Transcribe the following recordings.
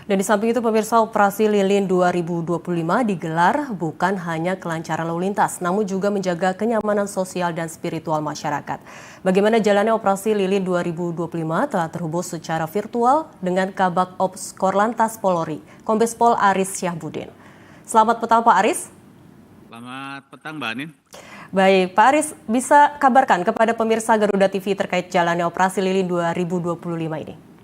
Dan di samping itu pemirsa, operasi Lilin 2025 digelar bukan hanya kelancaran lalu lintas, namun juga menjaga kenyamanan sosial dan spiritual masyarakat. Bagaimana jalannya operasi Lilin 2025 telah terhubung secara virtual dengan Kabak Ops Korlantas Polri, Kombes Pol Aris Syahbudin. Selamat petang Pak Aris. Selamat petang Mbak Anin. Baik, Pak Aris bisa kabarkan kepada pemirsa Garuda TV terkait jalannya operasi Lilin 2025 ini?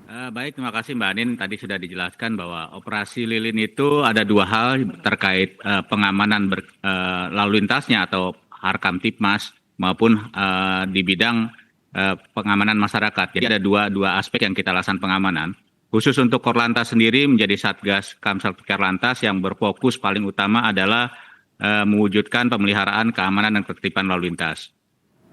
Baik, terima kasih Mbak Anin. Tadi sudah dijelaskan bahwa operasi Lilin itu ada dua hal terkait pengamanan lalu lintasnya atau Harkamtipmas maupun di bidang pengamanan masyarakat. Jadi ada dua aspek yang kita lakukan pengamanan. Khusus untuk Korlantas sendiri menjadi Satgas Kamsel Korlantas yang berfokus paling utama adalah mewujudkan pemeliharaan keamanan dan ketertiban lalu lintas.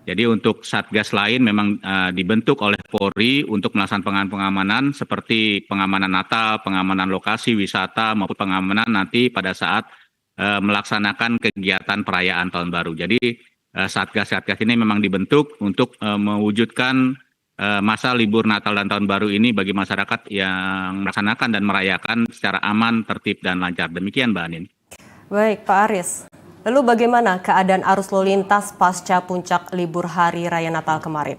Jadi untuk Satgas lain memang dibentuk oleh Polri untuk melaksanakan pengamanan seperti pengamanan Natal, pengamanan lokasi wisata maupun pengamanan nanti pada saat melaksanakan kegiatan perayaan Tahun Baru. Jadi Satgas-Satgas ini memang dibentuk untuk mewujudkan masa libur Natal dan Tahun Baru ini bagi masyarakat yang melaksanakan dan merayakan secara aman, tertib, dan lancar. Demikian Mbak Anin. Baik Pak Aris. Lalu bagaimana keadaan arus lalu lintas pasca puncak libur Hari Raya Natal kemarin?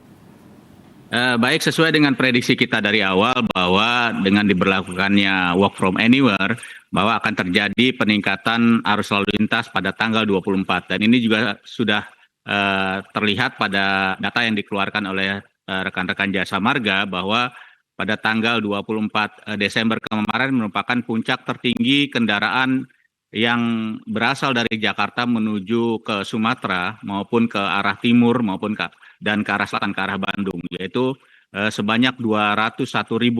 Baik, sesuai dengan prediksi kita dari awal bahwa dengan diberlakukannya work from anywhere, bahwa akan terjadi peningkatan arus lalu lintas pada tanggal 24. Dan ini juga sudah terlihat pada data yang dikeluarkan oleh rekan-rekan Jasa Marga bahwa pada tanggal 24 Desember kemarin merupakan puncak tertinggi kendaraan yang berasal dari Jakarta menuju ke Sumatera maupun ke arah timur maupun ke arah selatan ke arah Bandung, yaitu sebanyak 201.000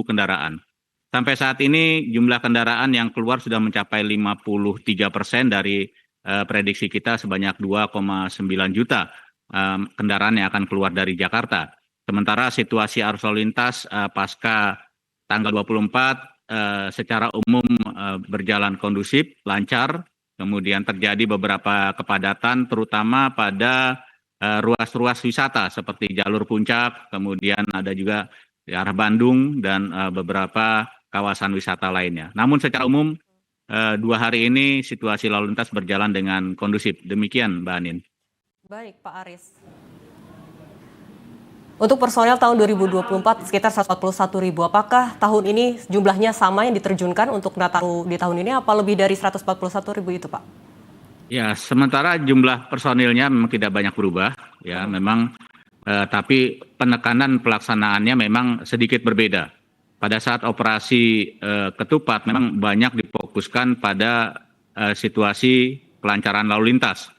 kendaraan. Sampai saat ini jumlah kendaraan yang keluar sudah mencapai 53% dari prediksi kita sebanyak 2,9 juta kendaraan yang akan keluar dari Jakarta. Sementara situasi arus lalu lintas pasca tanggal 24 secara umum berjalan kondusif, lancar, kemudian terjadi beberapa kepadatan terutama pada ruas-ruas wisata seperti jalur puncak, kemudian ada juga di arah Bandung dan beberapa kawasan wisata lainnya. Namun secara umum 2 hari ini situasi lalu lintas berjalan dengan kondusif. Demikian Mbak Anin. Baik Pak Aris. Untuk personel tahun 2024 sekitar 141.000. Apakah tahun ini jumlahnya sama yang diterjunkan untuk Nataru di tahun ini, apa lebih dari 141.000 itu Pak? Ya, sementara jumlah personilnya memang tidak banyak berubah, ya memang, tapi penekanan pelaksanaannya memang sedikit berbeda. Pada saat operasi Ketupat memang banyak difokuskan pada situasi kelancaran lalu lintas.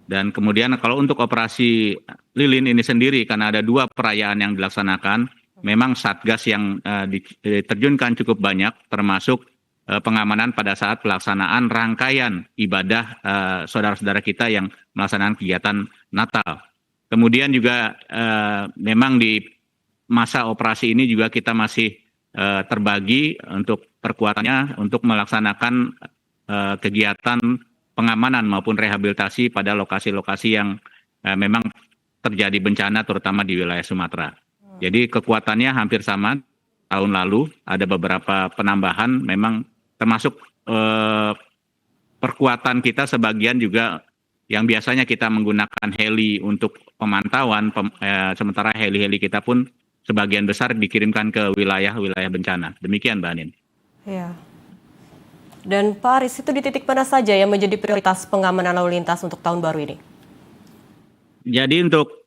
Dan kemudian kalau untuk operasi Lilin ini sendiri, karena ada 2 perayaan yang dilaksanakan, memang Satgas yang diterjunkan cukup banyak, termasuk pengamanan pada saat pelaksanaan rangkaian ibadah saudara-saudara kita yang melaksanakan kegiatan Natal. Kemudian juga memang di masa operasi ini juga kita masih terbagi untuk perkuatannya untuk melaksanakan kegiatan pengamanan maupun rehabilitasi pada lokasi-lokasi yang memang terjadi bencana terutama di wilayah Sumatera. Jadi kekuatannya hampir sama tahun lalu, ada beberapa penambahan memang termasuk perkuatan kita sebagian juga yang biasanya kita menggunakan heli untuk pemantauan, sementara heli-heli kita pun sebagian besar dikirimkan ke wilayah-wilayah bencana. Demikian Mbak Anin. Ya. Dan Pak Aris, itu di titik mana saja yang menjadi prioritas pengamanan lalu lintas untuk tahun baru ini? Jadi untuk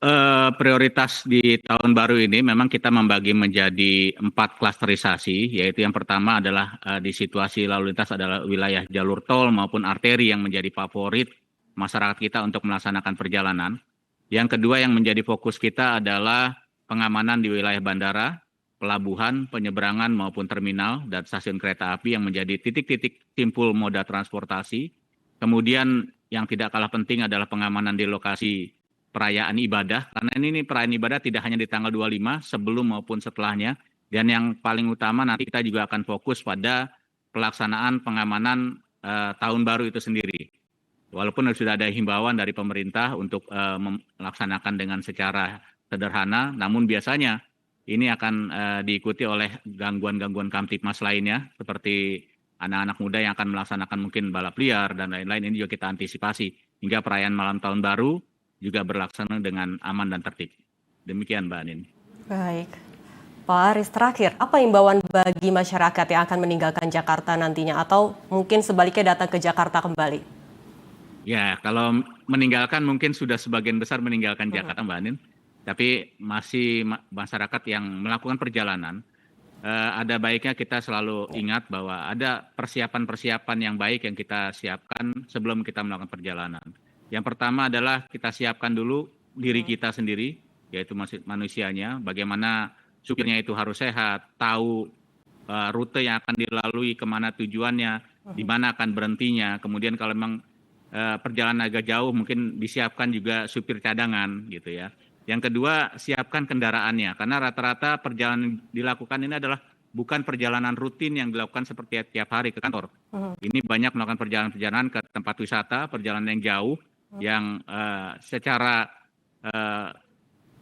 prioritas di tahun baru ini memang kita membagi menjadi 4 klasterisasi, yaitu yang pertama adalah di situasi lalu lintas adalah wilayah jalur tol maupun arteri yang menjadi favorit masyarakat kita untuk melaksanakan perjalanan. Yang kedua yang menjadi fokus kita adalah pengamanan di wilayah bandara, pelabuhan, penyeberangan maupun terminal dan stasiun kereta api yang menjadi titik-titik simpul moda transportasi. Kemudian yang tidak kalah penting adalah pengamanan di lokasi perayaan ibadah, karena ini perayaan ibadah tidak hanya di tanggal 25 sebelum maupun setelahnya. Dan yang paling utama nanti kita juga akan fokus pada pelaksanaan pengamanan tahun baru itu sendiri. Walaupun sudah ada himbauan dari pemerintah untuk melaksanakan dengan secara sederhana, namun biasanya ini akan diikuti oleh gangguan-gangguan kamtipmas lainnya seperti anak-anak muda yang akan melaksanakan mungkin balap liar dan lain-lain. Ini juga kita antisipasi hingga perayaan malam tahun baru juga berlaksana dengan aman dan tertib. Demikian Mbak Anin. Baik. Pak Aris, terakhir, apa imbauan bagi masyarakat yang akan meninggalkan Jakarta nantinya atau mungkin sebaliknya datang ke Jakarta kembali? Ya, kalau meninggalkan mungkin sudah sebagian besar meninggalkan Jakarta Mbak Anin, tapi masih masyarakat yang melakukan perjalanan, ada baiknya kita selalu ingat bahwa ada persiapan-persiapan yang baik yang kita siapkan sebelum kita melakukan perjalanan. Yang pertama adalah kita siapkan dulu diri kita sendiri, yaitu manusianya, bagaimana supirnya itu harus sehat, tahu rute yang akan dilalui, kemana tujuannya, di mana akan berhentinya. Kemudian kalau memang perjalanan agak jauh, mungkin disiapkan juga supir cadangan, gitu ya. Yang kedua, siapkan kendaraannya, karena rata-rata perjalanan dilakukan ini adalah bukan perjalanan rutin yang dilakukan seperti tiap hari ke kantor. Ini banyak melakukan perjalanan-perjalanan ke tempat wisata, perjalanan yang jauh, yang secara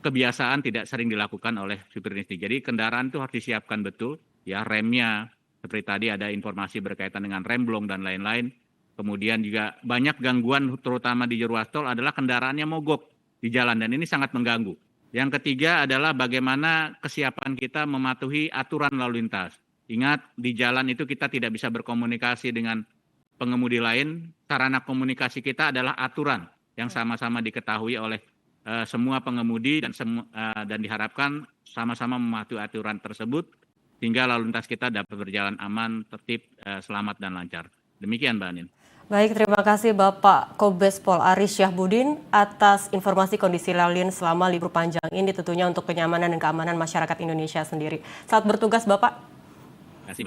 kebiasaan tidak sering dilakukan oleh supir ini. Jadi kendaraan itu harus disiapkan betul, ya remnya, seperti tadi ada informasi berkaitan dengan rem blong dan lain-lain. Kemudian juga banyak gangguan terutama di ruas tol adalah kendaraannya mogok di jalan dan ini sangat mengganggu. Yang ketiga adalah bagaimana kesiapan kita mematuhi aturan lalu lintas. Ingat di jalan itu kita tidak bisa berkomunikasi dengan pengemudi lain, sarana komunikasi kita adalah aturan yang sama-sama diketahui oleh semua pengemudi dan diharapkan sama-sama mematuhi aturan tersebut sehingga lalu lintas kita dapat berjalan aman, tertib, selamat dan lancar. Demikian Mbak Anin. Baik, terima kasih Bapak Kombes Pol Aris Syahbudin atas informasi kondisi lalu lintas selama libur panjang ini tentunya untuk kenyamanan dan keamanan masyarakat Indonesia sendiri. Selamat bertugas Bapak.